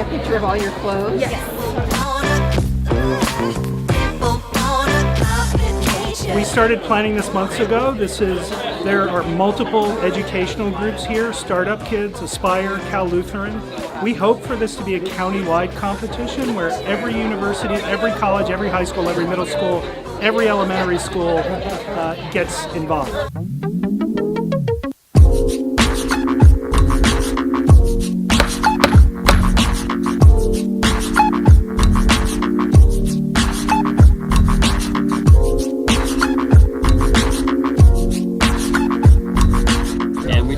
picture of all your clothes? Yes. We started planning this months ago. There are multiple educational groups here, Startup Kids, Aspire, Cal Lutheran. We hope for this to be a county-wide competition where every university, every college, every high school, every middle school, every elementary school gets involved.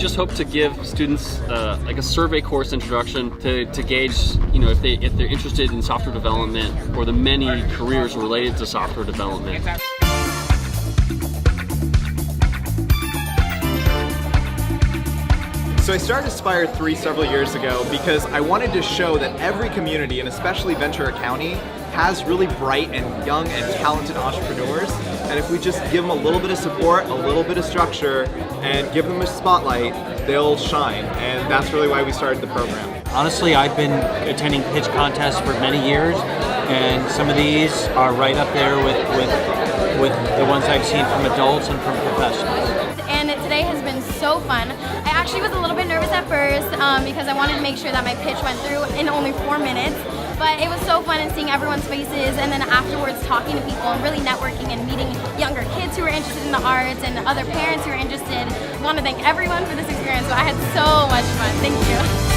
Just hope to give students like a survey course introduction to gauge, if they're interested in software development or the many careers related to software development. So I started Aspire 3 several years ago because I wanted to show that every community, and especially Ventura County, has really bright and young and talented entrepreneurs. And if we just give them a little bit of support, a little bit of structure, and give them a spotlight, they'll shine. And that's really why we started the program. Honestly, I've been attending pitch contests for many years, and some of these are right up there with the ones I've seen from adults and from professionals. And today has been so fun. I actually was a little bit nervous at first because I wanted to make sure that my pitch went through in only 4 minutes. But it was so fun and seeing everyone's faces, and then afterwards talking to people and really networking and meeting younger kids who are interested in the arts and other parents who are interested. I want to thank everyone for this experience. So I had so much fun. Thank you.